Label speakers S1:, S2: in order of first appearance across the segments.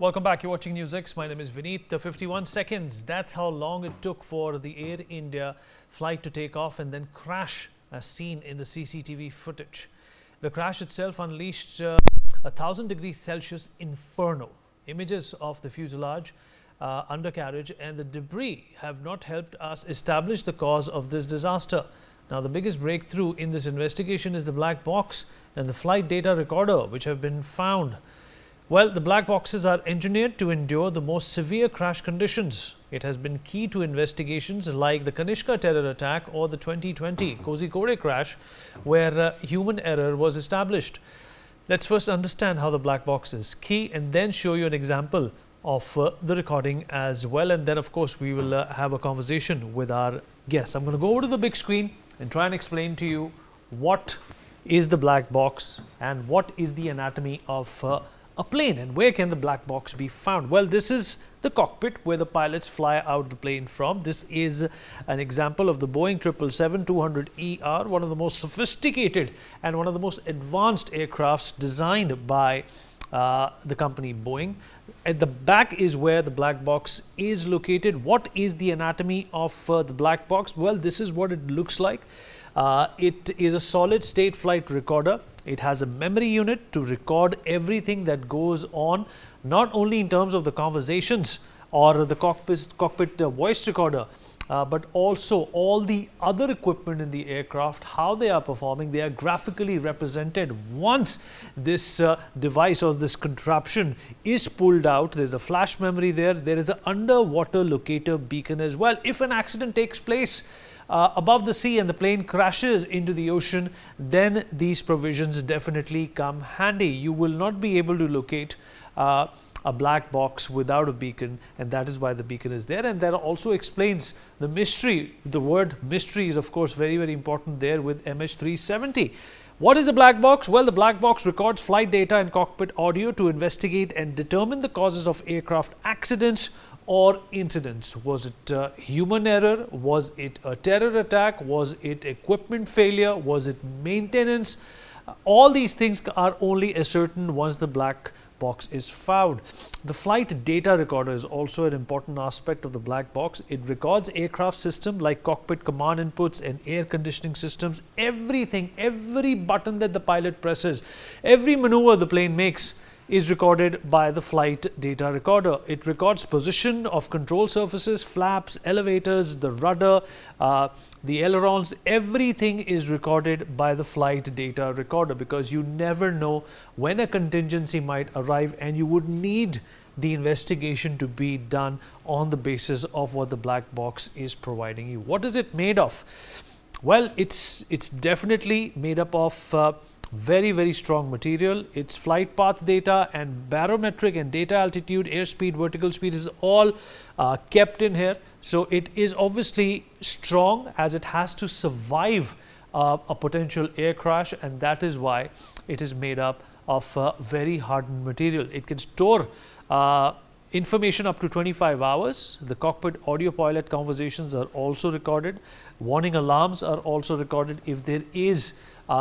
S1: Welcome back. You're watching Newsx. My name is Vineet. The 51 seconds. That's how long it took for the Air India flight to take off and then crash, as seen in the CCTV footage. The crash itself unleashed 1,000 degrees Celsius inferno. Images of the fuselage, undercarriage, and the debris have not helped us establish the cause of this disaster. Now, the biggest breakthrough in this investigation is the black box and the flight data recorder, which have been found. Well, the black boxes are engineered to endure the most severe crash conditions. It has been key to investigations like the Kanishka terror attack or the 2020 Kozhikode crash, where human error was established. Let's first understand how the black box is key and then show you an example of the recording as well. And then, of course, we will have a conversation with our guests. I'm going to go over to the big screen and try and explain to you what is the black box and what is the anatomy of a plane and where can the black box be found. Well, this is the cockpit where the pilots fly out the plane from. This is an example of the Boeing 777-200ER, one of the most sophisticated and one of the most advanced aircrafts designed by the company Boeing. At the back is where the black box is located. What is the anatomy of the black box? Well, this is what it looks like. It is a solid state flight recorder. It has a memory unit to record everything that goes on, not only in terms of the conversations or the cockpit voice recorder, but also all the other equipment in the aircraft, how they are performing. They are graphically represented. Once this device or this contraption is pulled out, there's a flash memory there. There is an underwater locator beacon as well. If an accident takes place above the sea and the plane crashes into the ocean, then these provisions definitely come handy. You will not be able to locate a black box without a beacon, and that is why the beacon is there. And that also explains the mystery. The word mystery is, of course, very, very important there with MH370. What is a black box? Well, the black box records flight data and cockpit audio to investigate and determine the causes of aircraft accidents or incidents. Was it human error? Was it a terror attack? Was it equipment failure? Was it maintenance? All these things are only ascertained once the black box is found. The flight data recorder is also an important aspect of the black box. It records aircraft system like cockpit command inputs and air conditioning systems. Everything, every button that the pilot presses, every maneuver the plane makes is recorded by the flight data recorder. It records position of control surfaces, flaps, elevators, the rudder, the ailerons. Everything is recorded by the flight data recorder, because you never know when a contingency might arrive and you would need the investigation to be done on the basis of what the black box is providing you. What is it made of? Well, it's definitely made up of very, very strong material. Its flight path data and barometric and data altitude, airspeed, vertical speed is all kept in here. So it is obviously strong, as it has to survive a potential air crash, and that is why it is made up of very hardened material. It can store information up to 25 hours. The cockpit audio pilot conversations are also recorded. Warning alarms are also recorded. If there is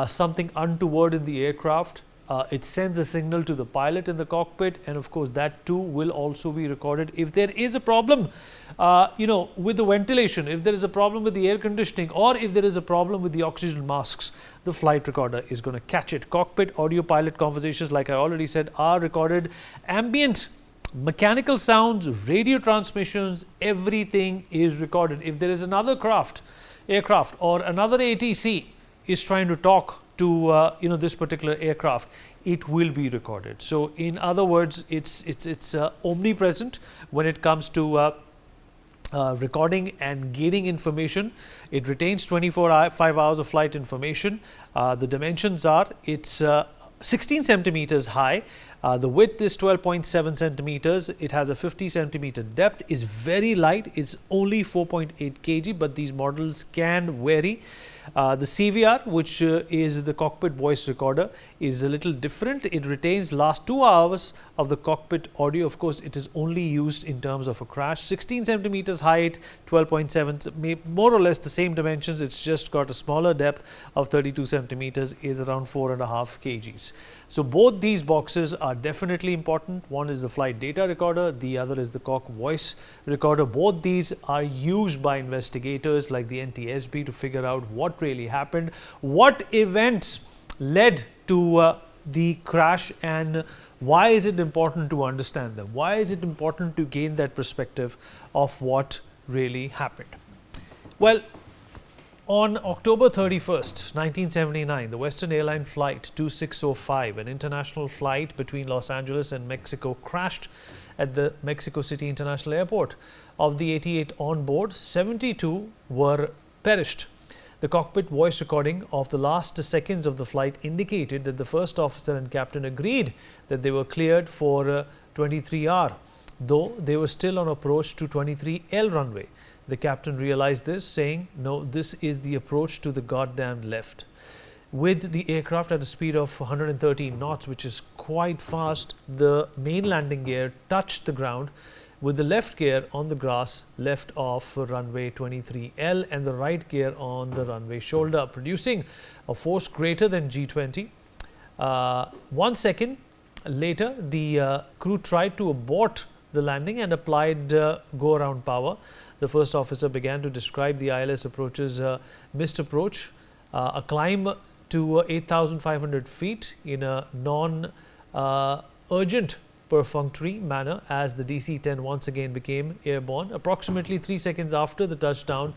S1: something untoward in the aircraft, it sends a signal to the pilot in the cockpit, and of course that too will also be recorded. If there is a problem with the ventilation, if there is a problem with the air conditioning, or if there is a problem with the oxygen masks, the flight recorder is going to catch it. Cockpit audio pilot conversations, like I already said, are recorded. Ambient mechanical sounds, radio transmissions, everything is recorded. If there is another aircraft or another ATC is trying to talk to this particular aircraft, it will be recorded. So in other words, it's omnipresent when it comes to recording and gaining information. It retains 5 hours of flight information. The dimensions are, it's 16 centimeters high. The width is 12.7 centimeters. It has a 50 centimeter depth. Is very light. It's only 4.8 kg, but these models can vary. The CVR, which is the cockpit voice recorder, is a little different. It retains last 2 hours of the cockpit audio. Of course, it is only used in terms of a crash. 16 centimeters height, 12.7, more or less the same dimensions. It's just got a smaller depth of 32 centimeters, is around 4.5 kgs. So both these boxes are definitely important. One is the flight data recorder, the other is the cock voice recorder. Both these are used by investigators like the NTSB to figure out what really happened, what events led to the crash, and why is it important to understand them? Why is it important to gain that perspective of what really happened? Well, on October 31st, 1979, the Western Airline Flight 2605, an international flight between Los Angeles and Mexico, crashed at the Mexico City International Airport. Of the 88 on board, 72 were perished. The cockpit voice recording of the last seconds of the flight indicated that the first officer and captain agreed that they were cleared for 23R, though they were still on approach to 23L runway. The captain realized this, saying, "No, this is the approach to the goddamn left." With the aircraft at a speed of 113 knots, which is quite fast, the main landing gear touched the ground, with the left gear on the grass left off runway 23L and the right gear on the runway shoulder, producing a force greater than G20. 1 second later, the crew tried to abort the landing and applied go-around power. The first officer began to describe the ILS approach's missed approach, a climb to 8,500 feet in a non-urgent perfunctory manner as the DC-10 once again became airborne. Approximately 3 seconds after the touchdown,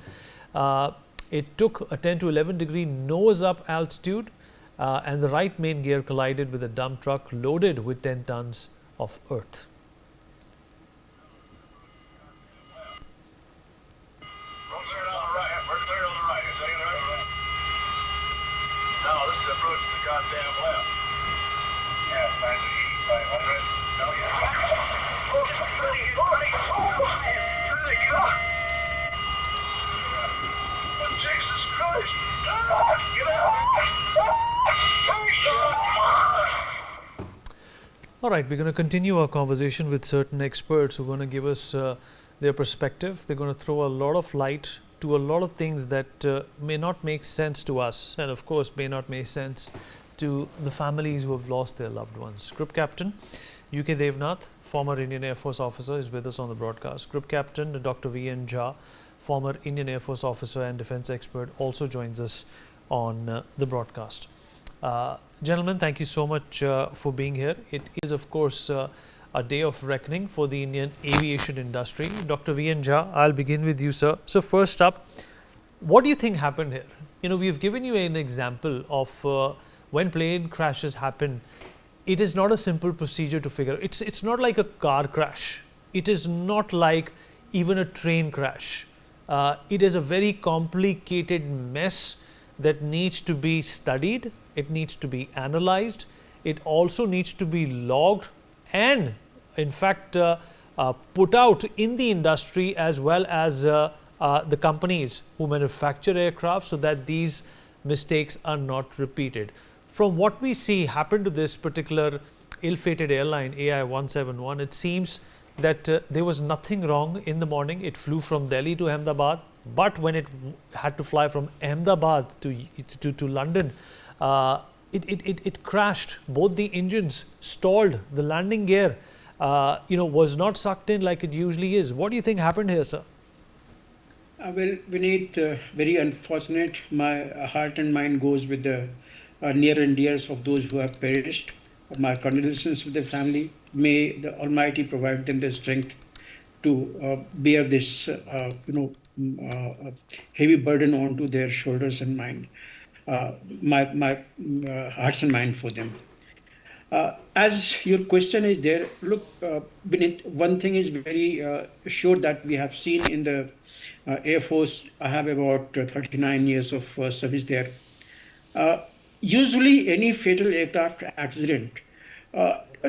S1: it took a 10 to 11 degree nose-up altitude and the right main gear collided with a dump truck loaded with 10 tons of earth. All right, we're going to continue our conversation with certain experts who are going to give us their perspective. They're going to throw a lot of light to a lot of things that may not make sense to us and of course may not make sense to the families who have lost their loved ones. Group Captain UK Devnath, former Indian Air Force officer, is with us on the broadcast. Group Captain Dr. V.N. Jha, former Indian Air Force officer and defense expert, also joins us on the broadcast. Gentlemen, thank you so much for being here. It is, of course, a day of reckoning for the Indian aviation industry. Dr. V.N. Jha, I'll begin with you, sir. So first up, what do you think happened here? You know, we've given you an example of when plane crashes happen. It is not a simple procedure to figure. It's not like a car crash. It is not like even a train crash. It is a very complicated mess that needs to be studied. It needs to be analyzed. It also needs to be logged and in fact put out in the industry as well as the companies who manufacture aircraft so that these mistakes are not repeated. From what we see happen to this particular ill-fated airline AI-171, it seems that there was nothing wrong in the morning. It flew from Delhi to Ahmedabad, but when it had to fly from Ahmedabad to London, it crashed. Both the engines stalled. The landing gear, was not sucked in like it usually is. What do you think happened here, sir?
S2: Well, Vineet, very unfortunate. My heart and mind goes with the near and dears of those who have perished. My condolences with the family. May the Almighty provide them the strength to bear this, heavy burden onto their shoulders and mind. My hearts and mind for them. As your question is there, look, Vinit, one thing is very sure that we have seen in the Air Force. I have about 39 years of service there. Usually, any fatal aircraft accident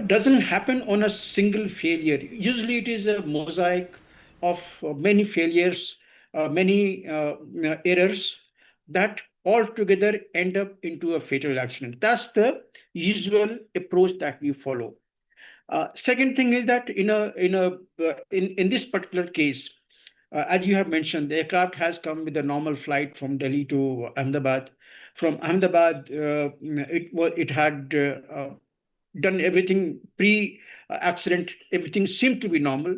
S2: doesn't happen on a single failure. Usually, it is a mosaic of many failures, many errors that altogether end up into a fatal accident. That's the usual approach that we follow. Second thing is that in this particular case, as you have mentioned, the aircraft has come with a normal flight from Delhi to Ahmedabad. From Ahmedabad, it had done everything pre-accident. Everything seemed to be normal.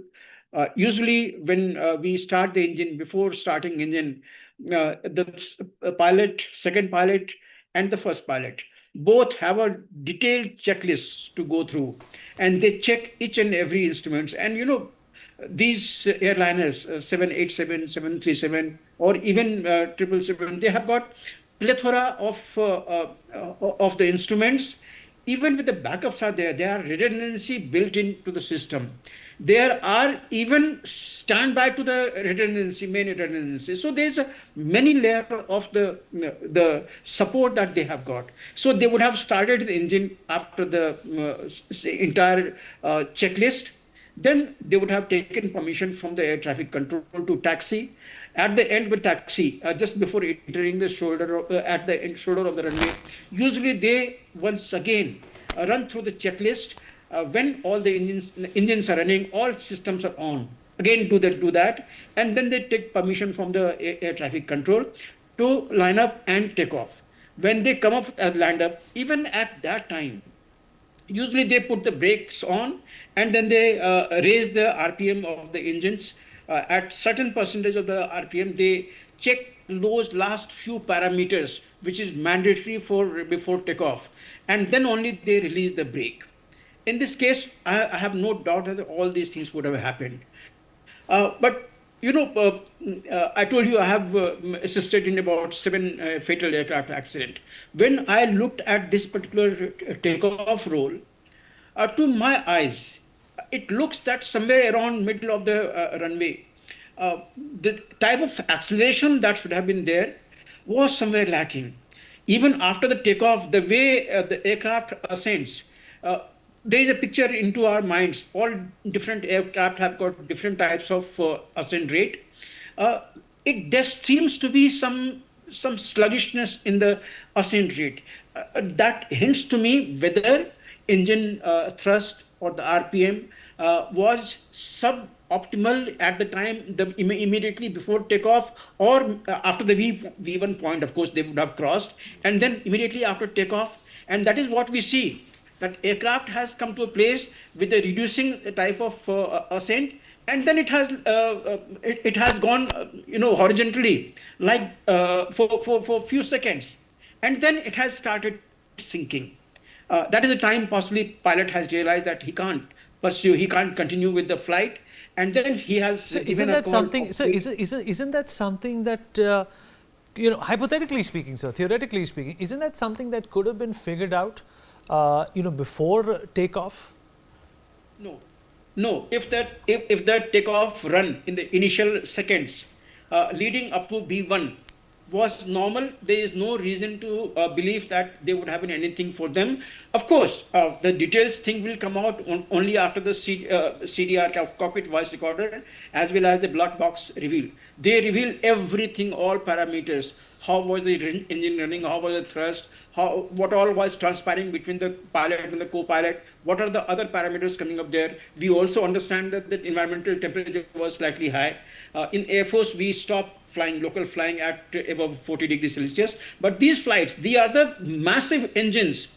S2: Usually, when we start the engine, before starting engine, the pilot, second pilot, and the first pilot both have a detailed checklist to go through, and they check each and every instruments. And these airliners, 787, 737, or even 777, they have got plethora of the instruments. Even with the backups are there are redundancy built into the system. There are even standby to the redundancy, main redundancy. So there's a many layer of the support that they have got. So they would have started the engine after the entire checklist. Then they would have taken permission from the air traffic control to taxi. At the end of the taxi, just before entering the at the shoulder of the runway, usually they once again run through the checklist. When all the engines are running, all systems are on. Again, do that, and then they take permission from the air traffic control to line up and take off. When they come up and land up, even at that time, usually they put the brakes on, and then they raise the RPM of the engines. At certain percentage of the RPM, they check those last few parameters, which is mandatory for before takeoff, and then only they release the brake. In this case, I have no doubt that all these things would have happened. But I told you I have assisted in about 7 fatal aircraft accident. When I looked at this particular takeoff role, to my eyes, it looks that somewhere around middle of the runway, the type of acceleration that should have been there was somewhere lacking. Even after the takeoff, the way the aircraft ascends, there is a picture into our minds. All different aircraft have got different types of ascent rate. It just seems to be some sluggishness in the ascent rate. That hints to me whether engine thrust or the RPM was suboptimal at the time, immediately before takeoff, or after the V1 point. Of course, they would have crossed, and then immediately after takeoff. And that is what we see, that aircraft has come to a place with a reducing type of ascent, and then it has gone horizontally, like for few seconds, and then it has started sinking. That is the time possibly pilot has realized that he can't pursue, he can't continue with the flight, and then he has
S1: So
S2: given
S1: isn't
S2: a
S1: that
S2: call
S1: something?
S2: of
S1: So isn't that something that hypothetically speaking, sir, theoretically speaking, isn't that something that could have been figured out, before takeoff?
S2: No, no. If that takeoff run in the initial seconds leading up to B1 was normal, there is no reason to believe that there would have been anything for them. Of course, the details thing will come out only after the CDR, cockpit voice recorder, as well as the black box reveal. They reveal everything, all parameters. How was the engine running? How was the thrust? What all was transpiring between the pilot and the co-pilot? What are the other parameters coming up there? We also understand that the environmental temperature was slightly high. In Air Force, we stopped flying, local flying at above 40 degrees Celsius. But these flights, they are the massive engines.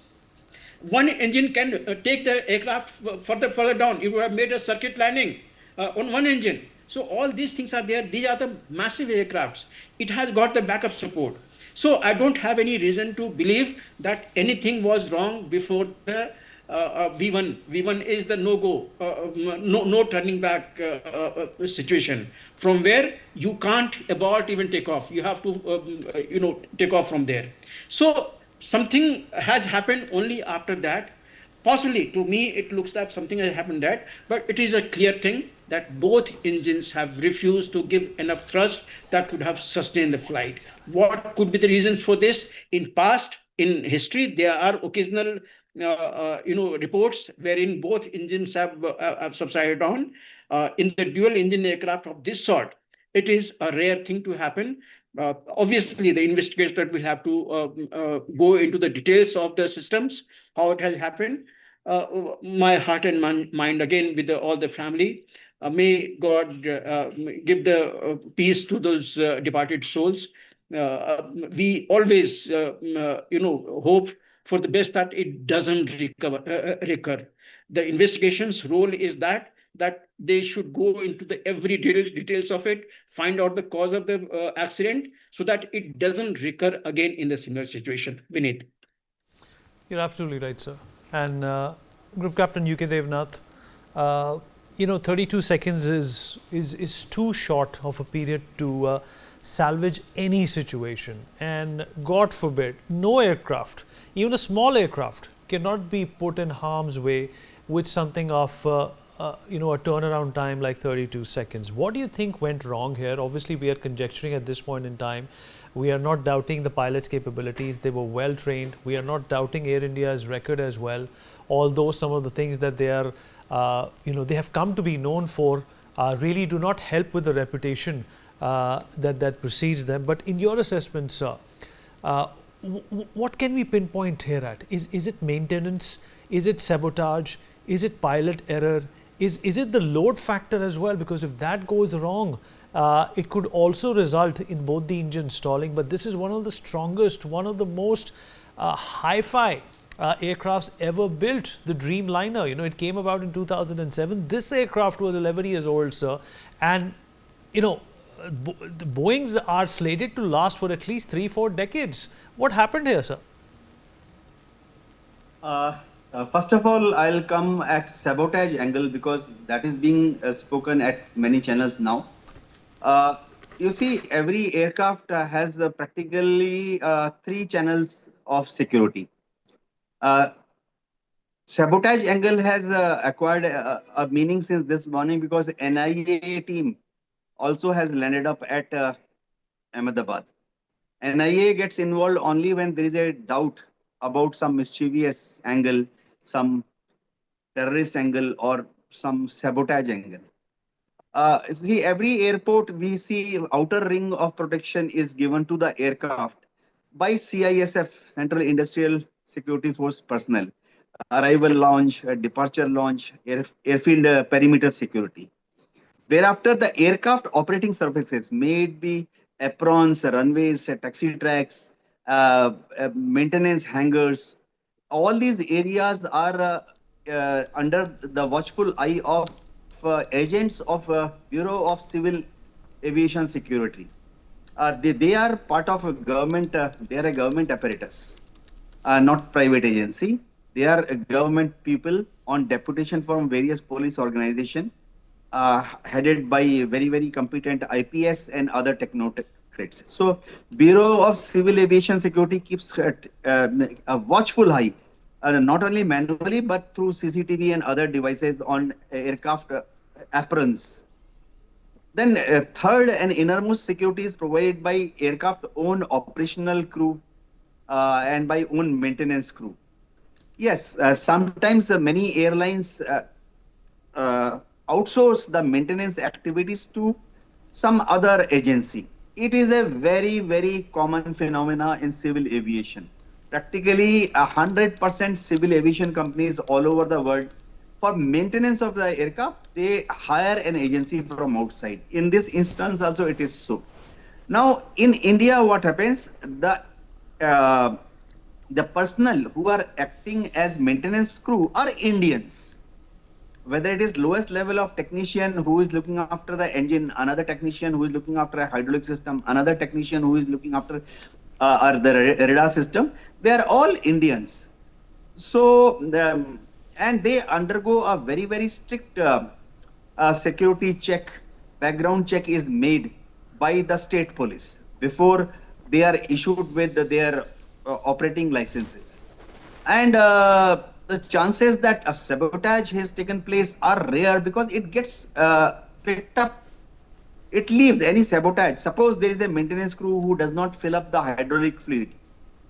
S2: One engine can take the aircraft further down. You would have made a circuit landing on one engine. So all these things are there. These are the massive aircrafts. It has got the backup support. So I don't have any reason to believe that anything was wrong before the V1. V1 is the no-go, no turning back situation, from where you can't abort even take off. You have to, take off from there. So something has happened only after that. Possibly, to me, it looks like something has happened that, but it is a clear thing that both engines have refused to give enough thrust that could have sustained the flight. What could be the reasons for this? In history, there are occasional, reports wherein both engines have subsided on. In the dual engine aircraft of this sort, it is a rare thing to happen. Obviously, the investigator will have to go into the details of the systems, how it has happened. My heart and mind again with all the family. May God give the peace to those departed souls. We always, hope for the best that it doesn't recur. The investigation's role is that they should go into the every details of it, find out the cause of the accident, so that it doesn't recur again in the similar situation. Vineet.
S1: You're absolutely right, sir. And Group Captain UK Devnath, uh, 32 seconds is too short of a period to salvage any situation. And God forbid, no aircraft, even a small aircraft, cannot be put in harm's way with something of a turnaround time like 32 seconds. What do you think went wrong here? Obviously, we are conjecturing at this point in time. We are not doubting the pilot's capabilities. They were well trained. We are not doubting Air India's record as well, although some of the things that they are, they have come to be known for really do not help with the reputation that precedes them. But in your assessment, sir, what can we pinpoint here at? Is it maintenance? Is it sabotage? Is it pilot error? Is it the load factor as well? Because if that goes wrong, it could also result in both the engine stalling. But this is one of the strongest, one of the most hi-fi aircrafts ever built, the Dreamliner. It came about in 2007. This aircraft was 11 years old, sir. And, the Boeings are slated to last for at least 3-4 decades. What happened here, sir?
S3: First of all, I'll come at sabotage angle because that is being spoken at many channels now. You see, every aircraft has practically 3 channels of security. Sabotage angle has acquired a meaning since this morning because NIA team also has landed up at Ahmedabad. NIA gets involved only when there is a doubt about some mischievous angle, some terrorist angle, or some sabotage angle. See, every airport we see outer ring of protection is given to the aircraft by CISF, Central Industrial Security Force personnel. Arrival launch, departure launch, airfield perimeter security. Thereafter, the aircraft operating surfaces may be aprons, runways, taxi tracks, maintenance hangars. All these areas are under the watchful eye of agents of Bureau of Civil Aviation Security. They are part of a government, they are a government apparatus, not private agency. They are government people on deputation from various police organizations headed by very, very competent IPS and other technocrats. So Bureau of Civil Aviation Security keeps a watchful eye, not only manually, but through CCTV and other devices on aircraft aprons. Then third and innermost security is provided by aircraft own operational crew and by own maintenance crew. Yes, sometimes many airlines outsource the maintenance activities to some other agency. It is a very, very common phenomena in civil aviation. Practically 100% civil aviation companies all over the world, for maintenance of the aircraft, they hire an agency from outside. In this instance also it is so. Now in India, what happens? The personnel who are acting as maintenance crew are Indians. Whether it is lowest level of technician who is looking after the engine, another technician who is looking after a hydraulic system, another technician who is looking after the radar system, they are all Indians. So, and they undergo a very, very strict security check, background check is made by the state police before they are issued with their operating licenses. And the chances that a sabotage has taken place are rare because it gets picked up. It leaves any sabotage. Suppose there is a maintenance crew who does not fill up the hydraulic fluid.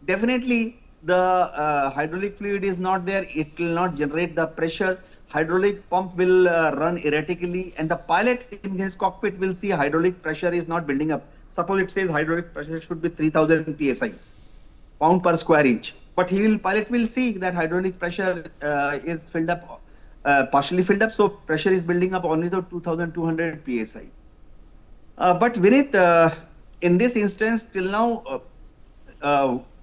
S3: Definitely the hydraulic fluid is not there. It will not generate the pressure. Hydraulic pump will run erratically, and the pilot in his cockpit will see hydraulic pressure is not building up. suppose it says hydraulic pressure should be 3000 psi, pound per square inch. But pilot will see that hydraulic pressure is filled up, partially filled up, so pressure is building up only to 2200 psi. But Vinit, in this instance, till now,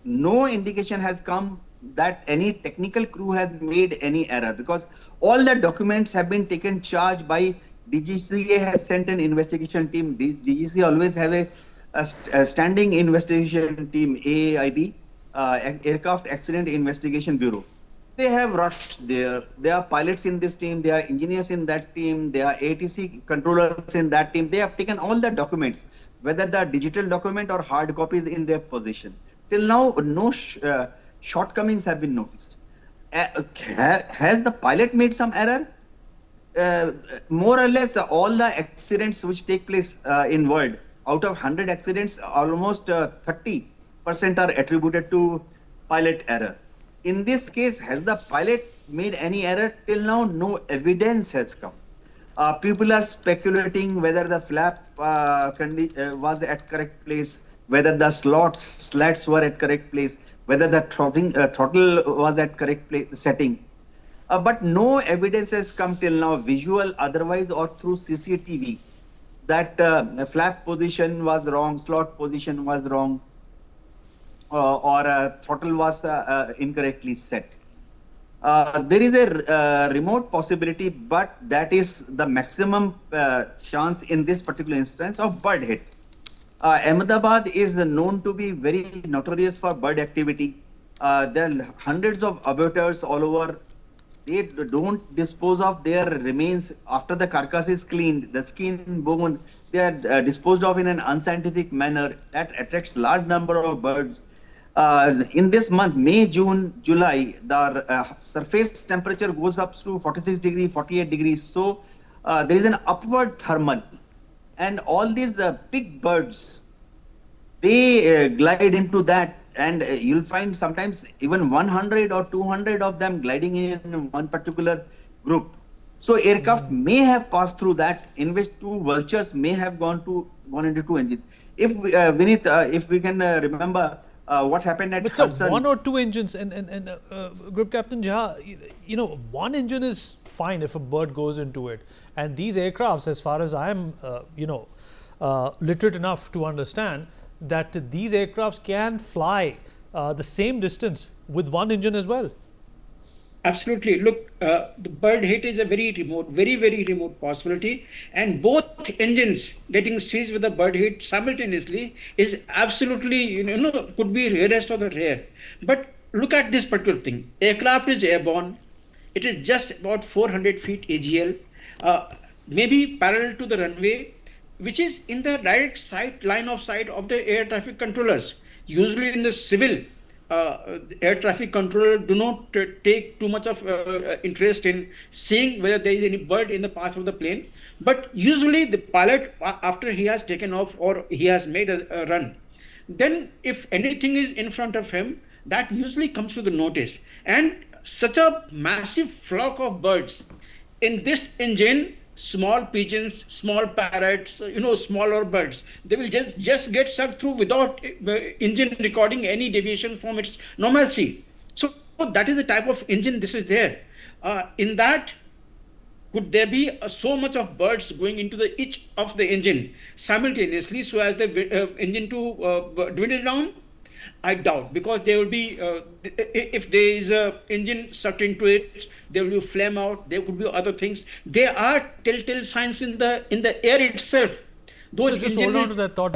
S3: no indication has come that any technical crew has made any error, because all the documents have been taken charge by DGCA. Has sent an investigation team. DGCA always have a standing investigation team, AAIB, Aircraft Accident Investigation Bureau. They have rushed there. There are pilots in this team. There are engineers in that team. There are ATC controllers in that team. They have taken all the documents, whether the digital document or hard copies, in their possession. Till now, no shortcomings have been noticed. Has the pilot made some error? More or less, all the accidents which take place in world, out of 100 accidents, almost 30% are attributed to pilot error. In this case, has the pilot made any error? Till now, no evidence has come. People are speculating whether the flap was at correct place, whether the slats were at correct place, whether the throttle was at correct setting. But no evidence has come till now, visual, otherwise, or through CCTV, that flap position was wrong, slot position was wrong, or throttle was incorrectly set. There is a remote possibility, but that is the maximum chance in this particular instance of bird hit. Ahmedabad is known to be very notorious for bird activity. There are hundreds of abattoirs all over. They don't dispose of their remains after the carcass is cleaned, the skin, bone. They are disposed of in an unscientific manner that attracts large number of birds. In this month, May, June, July, the surface temperature goes up to 46 degrees, 48 degrees. So there is an upward thermal, and all these big birds, they glide into that, and you'll find sometimes even 100 or 200 of them gliding in one particular group. So aircraft may have passed through that, in which two vultures may have gone into two engines. If Vinit, if we can remember what happened at
S1: But so
S3: Hudson.
S1: one or two engines, and Group Captain Jha, one engine is fine if a bird goes into it. And these aircrafts, as far as I am, literate enough to understand, that these aircrafts can fly the same distance with one engine as well.
S2: Absolutely. Look, the bird hit is a very remote, very, very remote possibility. And both engines getting seized with a bird hit simultaneously is absolutely, could be rarest of the rare. But look at this particular thing. Aircraft is airborne. It is just about 400 feet AGL, maybe parallel to the runway, which is in the direct line of sight of the air traffic controllers. Usually in the civil, air traffic controller do not take too much of interest in seeing whether there is any bird in the path of the plane. But usually the pilot, after he has taken off or he has made a run, then if anything is in front of him, that usually comes to the notice. And such a massive flock of birds in this engine, small pigeons, small parrots, smaller birds, they will just get sucked through without engine recording any deviation from its normalcy. So that is the type of engine this is there. In that, could there be so much of birds going into each of the engine simultaneously so as the engine to dwindle down? I doubt, because there will be, if there is a engine sucked into it, there will be flame out, there could be other things. There are telltale signs in the air itself.
S1: So just hold on to that thought.